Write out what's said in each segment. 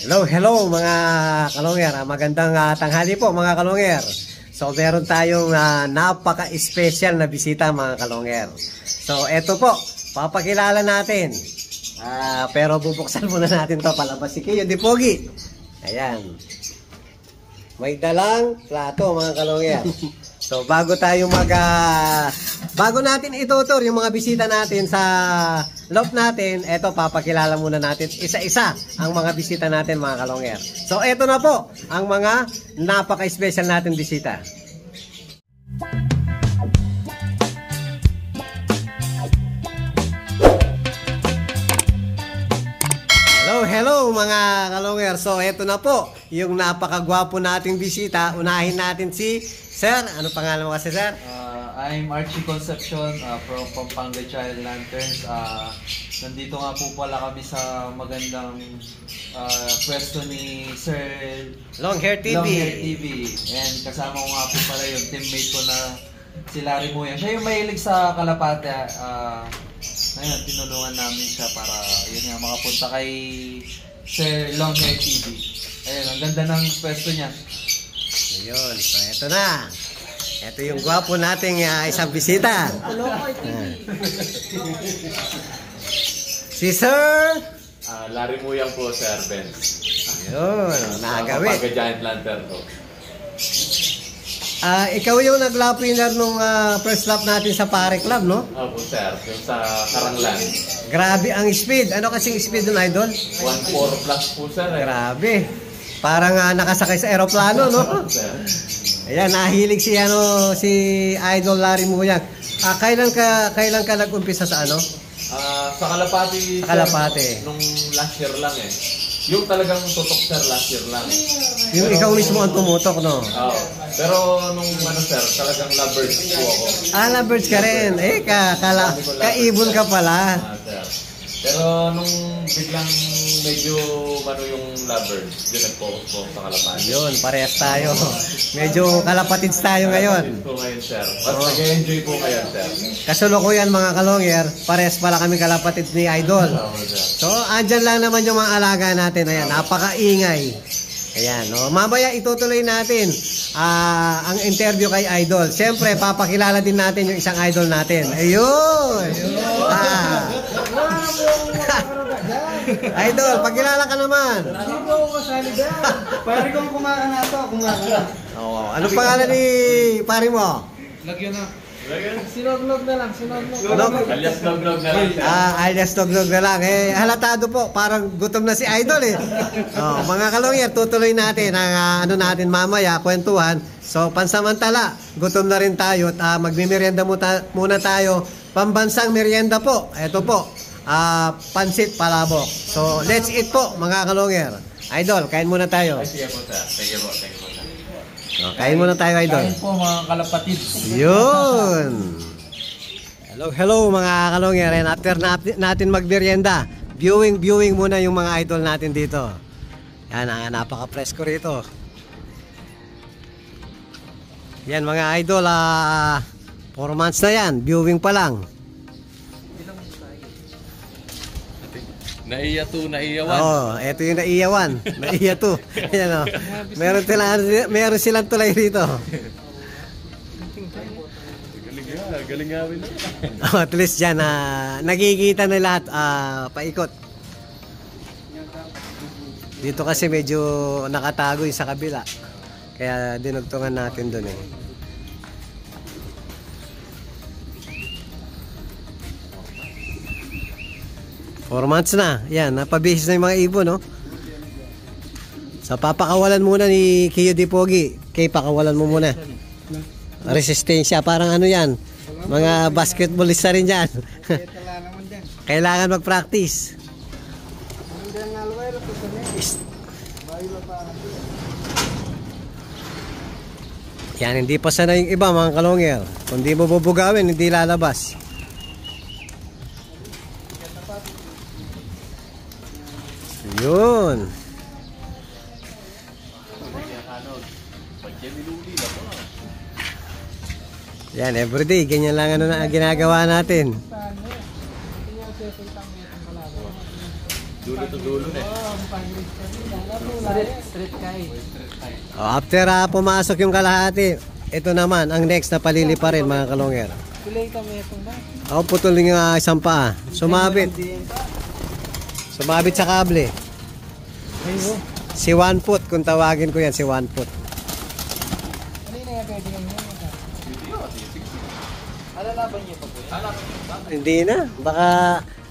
Hello mga kalongger. Magandang tanghali po mga kalongger. So meron tayong napaka-special na bisita mga kalongger. So eto po, papakilala natin. Pero bubuksan muna natin to, palabas si Kiyo Di Pogi. Ayan. May dalang plato mga kalongger. So bago natin itutur yung mga bisita natin sa loob natin, eto papakilala muna natin isa-isa ang mga bisita natin mga kalongger. So eto na po ang mga napaka-special natin bisita. Hello mga kalongger. So eto na po yung napakagwapo nating bisita. Unahin natin si Sir. Ano pangalan mo kasi, Sir? I'm Archie Concepcion from Pampanga Child Lanterns. Nandito nga po pala kami sa magandang pwesto ni Sir Longhair TV. Longhair TV. And kasama ko nga po pala yung teammate ko na si Larry Muyan. Siya yung mahilig sa kalapate. Ngayon, tinulungan namin siya para yun nga makapunta kay Sir Longhair TV. Ayun, ang ganda ng pwesto niya. Ayun, so eto na. Ito yung gwapo nating isang bisita. Si Sir Larry Muyang po, Sir Ben. Ayun, nakagawi. Pampanga Giant Lantern po. Ikaw yung nag-lap winner nung first lap natin sa Pare Club, no? Opo, Sir. Yung sa Karanglan. Grabe ang speed. Ano kasing speed nun, Idol? 1.4 plus po, Sir. Grabe. Parang nakasakay sa aeroplano, no? Ayan, nahilig si Idol Larry Muyang. Kailan ka nag-umpisa sa ano? Sa Kalapati. Sa Kalapati. Sir, nung last year lang eh. Yung talagang tutok, Sir, last year lang. Yung ikaw mismo ang tumutok, no? Oo. Pero nung Sir, talagang lovebirds po ako. Lovebirds ka rin. Kaibon ka pala. Sir. Pero nung biglang medyo yung lovebirds, yun nag-focus po sa Kalapati. Yun, parehas tayo. Medyo kalapatids tayo ngayon. Po ngayon, Sir. Mas nag-enjoy po ngayon, Sir. Kasulukuyan mga kalongger, parehas pala kami kalapatids ni Idol. So, andyan lang naman yung mga alaga natin. Ayan, napakaingay. Ayan, no? Mamaya itutuloy natin ang interview kay Idol. Siyempre, papakilala din natin yung isang idol natin. Ayun! Idol, pagkilala ka naman. Hindi po ako kasali dyan. Pari kong kumakan na ito. Anong pangalan ni pari mo? Lagyan na. Sinog-nog na lang. Alias Dog-Dog na lang, Sir. Alias Dog-Dog na lang. Halatado po, parang gutom na si Idol eh. Mga kalongyer, tutuloy natin ang natin mamaya, kwentuhan. So, pansamantala, gutom na rin tayo at magmimerienda muna tayo. Pambansang merienda po. Ito po, pansit palabok. So, let's eat po, mga kalongyer. Idol, kain muna tayo. Sige po, Sir. Thank you po, Sir. Kain muna tayo, Idol. Kain po mga kalapatids. Yun. Hello mga kalongyer. And after natin magmerienda, viewing muna yung mga idol natin dito. Yan, napaka-presko rito. Yan mga idol, 4 months na yan, viewing pa lang. Naiya 2, Naiya 1. Eto yung Naiya 1, Naiya 2. Ayan, meron silang tulay rito. Galing nga rin. At least dyan, nagkikita na lahat, paikot. Dito kasi medyo nakatago yung sa kabila. Kaya dinugtungan natin dun eh. Four months na. Yan, napabihis na yung mga ibon, no? So, papakawalan muna ni Kiyo Di Pogi. Pakawalan mo muna. Resistensya, parang ano yan. Mga basketballista rin dyan. Kailangan mag-practice. Yan, hindi pa sana yung iba mga kalongyer. Kung di mo bubugawin, hindi lalabas. Yun. Yan, everyday, ganyan lang na ginagawa natin. Dulo to dulo na eh. Street kay. After pumasok yung kalahati, ito naman, ang next na palili pa rin mga kalonger. Kulay kami itong ba? Ako putol yung isang paa. Sumabit. Sumabit sa kable. Ayun. Si 1 foot, kung tawagin ko yan, si 1 foot. Ano yung pwede kami yan? Alalaban niyo pa po yan? Hindi na. Baka,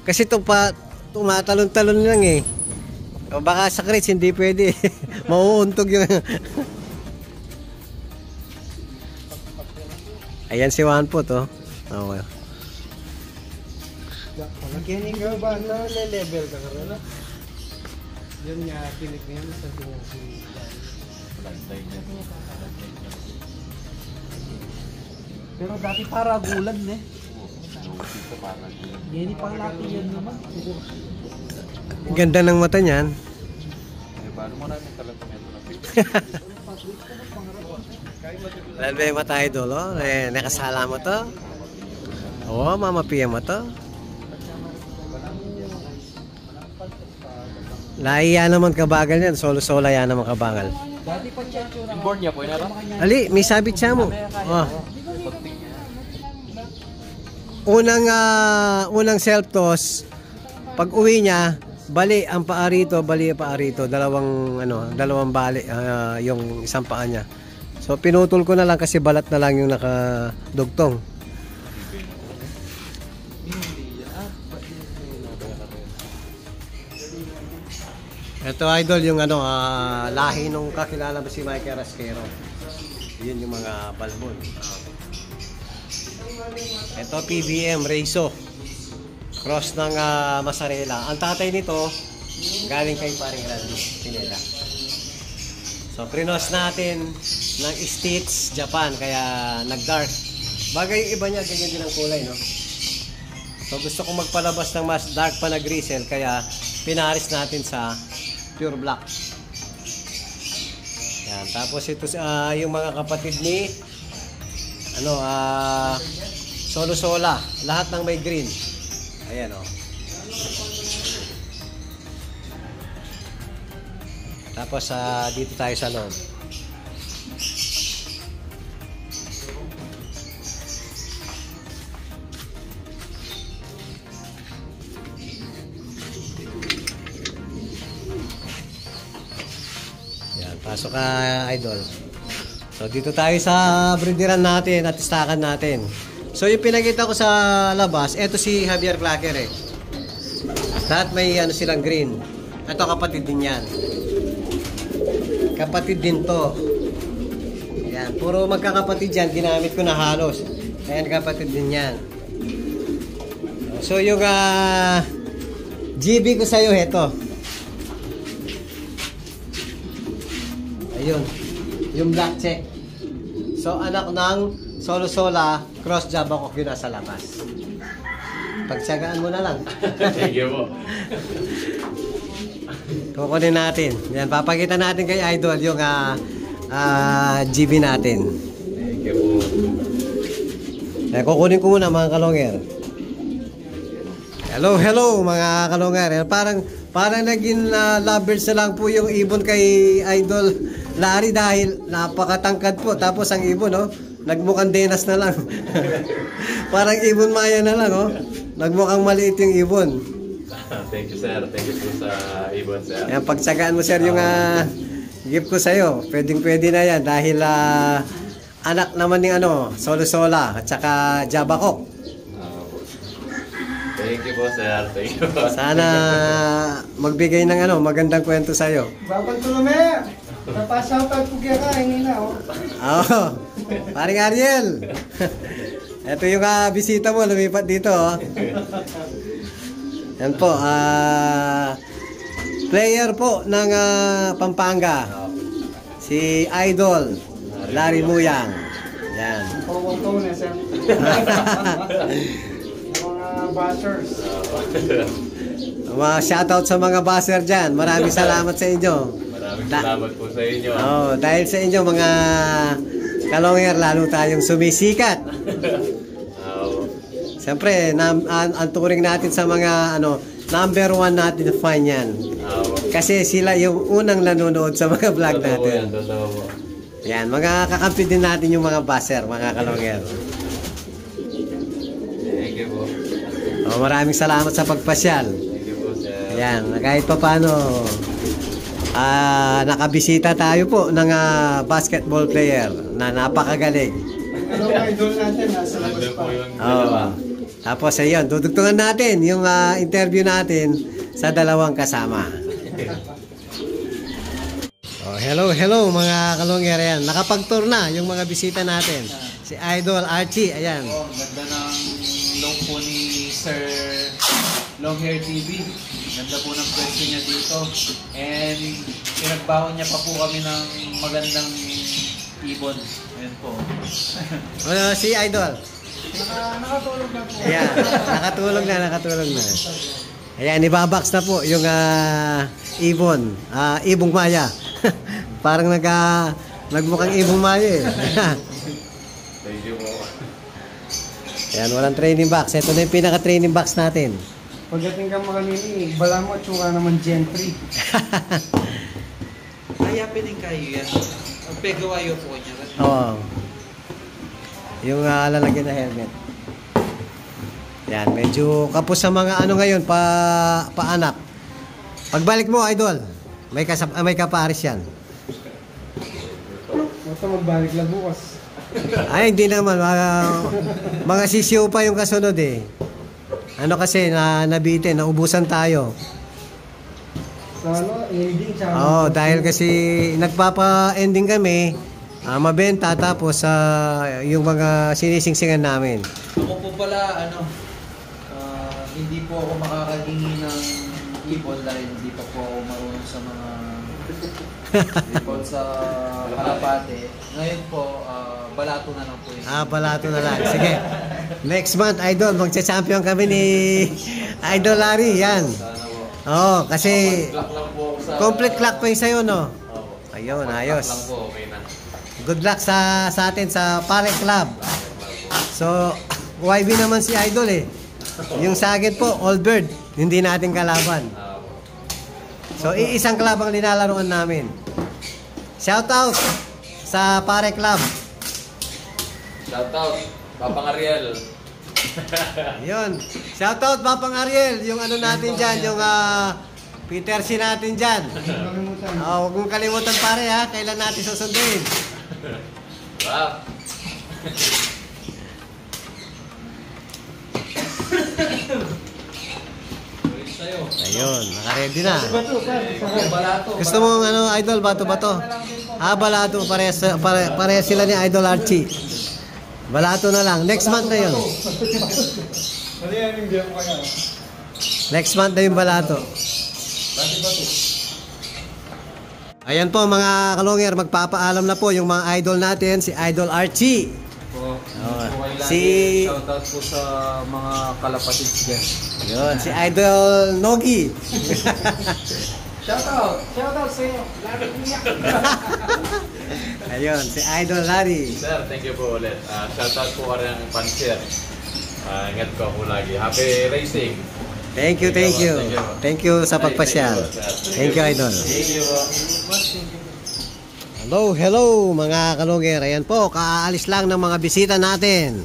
kasi ito pa, tumatalon-talon lang eh. O baka sa crates, hindi pwede. Mauuntog yung... Ayan si 1 foot, oh. Okay. Kinig ka ba na level ka karon? Yun nga kinig niya sa tingin si pero dati para gulan eh. Yan pang laki yan naman. Ganda ng mata niyan. Paano mo namin talaga ito na Lalo yung mata idol, oh. Nakasala mo to. Oo, mamapiya mo to. Laiya naman kabagal yan. Solo-sola yan naman kabagal. Dati pa siya tsura. Inborn niya po yun natin? Ali, may sabit siya mo. Oh. Unang self-toss, pag uwi niya, bali ang paa rito, bali ang paa rito, dalawang bali yung isang paa niya. So pinutol ko na lang kasi balat na lang yung nakadugtong. Ito idol yung lahi nung kakilala mo si Michael Rasquero. Yun yung mga balbon. Ito PBM Reiso. Cross ng Masarela. Ang tatay nito galing kay paring Randy Pineda. So prinos natin ng Stitch Japan kaya nag-dark. Bagay yung iba niya ganyan din ang kulay, no? So gusto kong magpalabas ng mas dark pa na grisel kaya pinaris natin sa pure black. Yan, tapos ito yung mga kapatid ni Solo Sola, lahat ng may green. Ayan oh. Tapos dito tayo sa loob. Pasok ka, idol. So, dito tayo sa breederan natin at stakan natin. So, yung pinakita ko sa labas, eto si Javier Clacker eh. Lahat may silang green. Ito kapatid din yan. Kapatid din to. Yan. Puro magkakapatid yan. Ginamit ko na halos. Ayan, kapatid din yan. So, yung GB ko sa'yo, eto. Ayun, yung black check. So, anak ng Solo Sola, cross Java ko yun nasa labas. Pagtsagaan mo na lang. Thank you po. Kukunin natin. Yan, papakita natin kay Idol yung GB natin. Thank you po. Kukunin ko muna mga kalonger. Hello mga kalonger. Parang naging lovers na lang po yung ibon kay Idol Larry dahil napakatangkad po. Tapos ang ibon, oh, nagmukhang denas na lang. Parang ibon maya na lang, oh. Nagmukhang maliit yung ibon. Thank you, sir. Thank you po sa ibon, sir. Yan, pagsagaan mo, sir, yung gift ko sa'yo. Pwedeng-pwede na yan dahil anak naman ng Solo Sola at saka Java Cock. Thank you po, sir. Thank you po. Sana magbigay ng magandang kwento sa'yo. Babang Tulumer! Napashoutout po kaya ka, hindi na, oh. Oo. Paring Ariel. Ito yung bisita mo, lumipat dito, oh. Yan po, player po ng Pampanga. Si Idol Larry Muyang. Yan. Pawang-paw na, sir. Mga bashers. Shoutout sa mga buzzer dyan. Maraming salamat sa inyo. Maraming salamat po sa inyo. Dahil sa inyo mga kalonger, lalo tayong sumisikat. Siyempre, ang turing natin sa mga number 1 natin fan yan. Kasi sila yung unang nanonood sa mga vlog natin. Totoo po. Yan, mga kakampi din natin yung mga buzzer, mga kalongger. Thank you po. Maraming salamat sa pagpasyal. Thank you po, sir. Yan, kahit pa paano, nakabisita tayo po ng basketball player na napakagaling. Ano ang idol natin? Nasa labas Nandun pa. po yung dalawa. Tapos ayun, dudugtungan natin yung interview natin sa dalawang kasama. Hello mga kalongger. Ayan, nakapag-tour na yung mga bisita natin. Si Idol Archie, ayan. Oh, ganda ng long po ni Sir Longhair TV. Ganda po ng pwesto niya dito. And pinagbawon niya pa po kami ng magandang ibon. Ayan po. Si Idol. Nakatulog na po. Ayan, nakatulog na. Ayan, ibabox na po yung ibon. Ibong Maya. Parang nagmukhang ibong Maya eh. Thank you po. Ayan, walang training box. Ito na yung pinaka-training box natin. Pagdating ka makanini, bala mo at sura naman gentry. Kaya piling kayo yan. Ang pegawayo po niya. Oo. Yung lalagyan na helmet. Yan, medyo kapos sa mga ano ngayon, paanak. Pagbalik mo, Idol, may kapares yan. Basta magbalik lang bukas. Ay, hindi naman. Mga sisiyo pa yung kasunod eh. Ano kasi, nabitin, naubusan tayo. Sa ano, ending siya. Dahil kasi nagpapa-ending kami, mabenta tapos yung mga sinisingsingan namin. Ako po pala, hindi po ako makakahingi ng ibon dahil hindi pa po ako marunong sa mga ibon sa kalapate. Ngayon po, balato na lang po yun. Balato na lang. Sige. Next month, Idol, magcha-champion kami ni Idol Larry. Yan. Oo, kasi Clock lang po ako sa... complete clock pa yung sa'yo, no? Opo. Ayun, Clock ayos. lang po, okay na. Good luck sa atin sa Pare Club. So, YB naman si Idol eh. Yung Sagit po, Old Bird, hindi natin kalaban. So, iisang club ang linalaroan namin. Shout out sa Pare Club. Shout out, Papang Ariel. Yun. Shout out Papang Ariel, yung ano natin dyan, yung Peter C natin dyan. Nakalimutan. Huwag mong kalimutan pare ha, kailan natin susunduin. Wow. Ayun, naka-ready na. Bato, par. Balato. Gusto mo ano, Idol, bato-bato? Balato, parehas sila ni Idol Archie. Balato na lang. Next month na yun. Mali yan yung diyan ko yan. Next month na yung balato. Ayan po mga kalongger, magpapaalam na po yung mga idol natin, si Idol Archie. Po. Shoutout po sa mga kalapatids dyan. Yun, si Idol Nogi. Shoutout sa iyo. Ayun, si Idol Larry. Sir, thank you po ulit. Shout out po ka rin ang Pansier. Ingat ko po lagi. Happy racing. Thank you. Thank you sa pagpasyal. Thank you, Idol. Thank you po. Hello mga kalongger. Ayan po, kaalis lang ng mga bisita natin.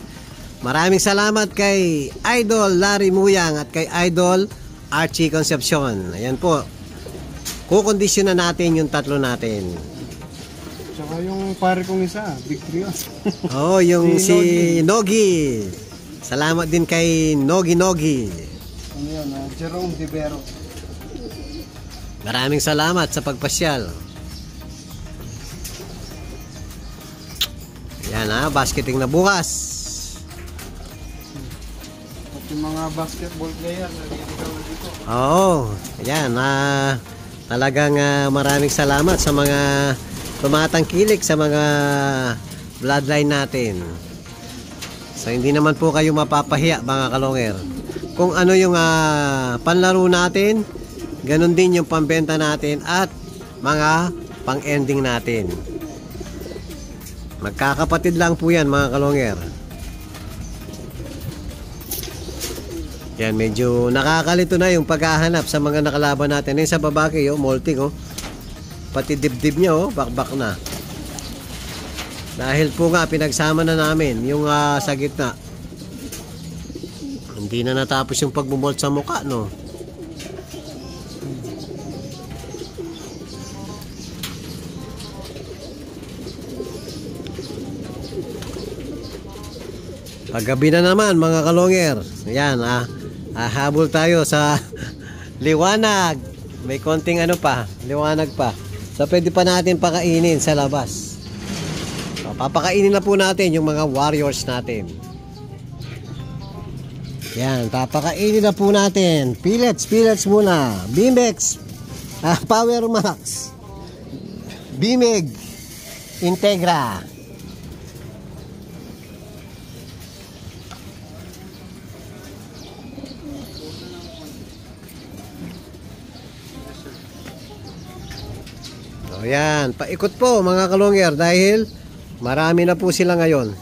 Maraming salamat kay Idol Larry Muyang at kay Idol Archie Concepcion. Ayan po, kukondisyon na natin yung tatlo natin. Tsaka yung pare kong isa, Victorious. Yung Si si Nogi. Salamat din kay Nogi. Ano yun, Jerome Divero. Maraming salamat sa pagpasyal. Yan basketing na bukas. At yung mga basketball player, naliligaw na dito. Ayan, talagang maraming salamat sa mga tumatangkilik sa mga bloodline natin. So hindi naman po kayo mapapahiya mga kalongger. Kung ano yung panlaro natin, ganun din yung pambenta natin at mga pang-ending natin. Magkakapatid lang po yan mga kalongger. Yan, medyo nakakalito na yung paghahanap sa mga nakalaban natin. Yung sa babaki, oh, molting, oh. Pati dibdib niya, oh, bakbak na. Dahil po nga, pinagsama na namin yung sa gitna. Hindi na natapos yung pagbumolt sa mukha, no? Paggabi na naman mga kalonger. Ayan, habol tayo sa liwanag. May konting ano pa, liwanag pa. So pwede pa natin pakainin sa labas. So, papakainin na po natin yung mga warriors natin. Yan, papakainin na po natin. Pellets muna. Bimex, Power Max, Bimeg, Integra. So yan, paikot po mga kalonger dahil marami na po sila ngayon.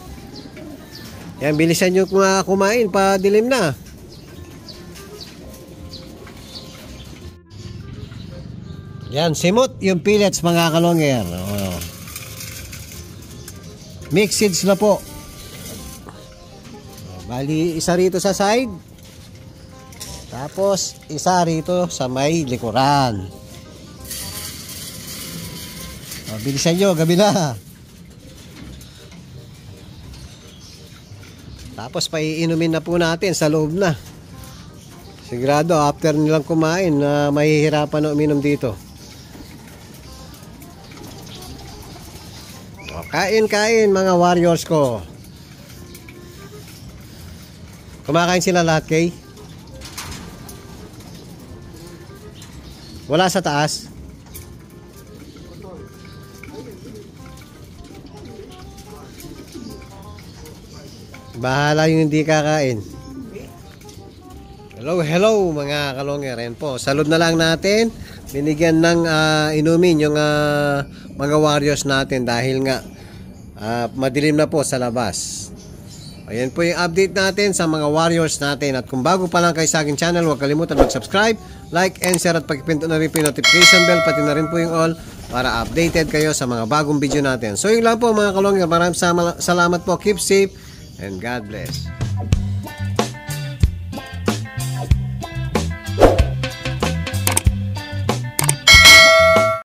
Yan, bilisan nyo kumain, padilim na. Yan, simot yung pellets mga kalonger. Oh. Mixed seeds na po. Bali, isa rito sa side. Tapos, isa rito sa may likuran. Bilisan nyo, gabi na. Tapos paiinumin na po natin sa loob na. Sigurado after nilang kumain na mahihirapan na uminom dito. Kain mga warriors ko. Kumakain sila lahat, Kay? Wala sa taas? Bahala yung hindi kakain. Hello mga kalonger. Ayan po, salud na lang natin. Binigyan ng inumin yung mga warriors natin dahil nga madilim na po sa labas. Ayan po yung update natin sa mga warriors natin. At kung bago pa lang kayo sa aking channel, huwag kalimutan mag-subscribe, like and share at pagpindot na rin po yung notification bell, pati na rin po yung all para updated kayo sa mga bagong video natin. So yun lang po mga kalonger. Maraming salamat po. Keep safe and God bless.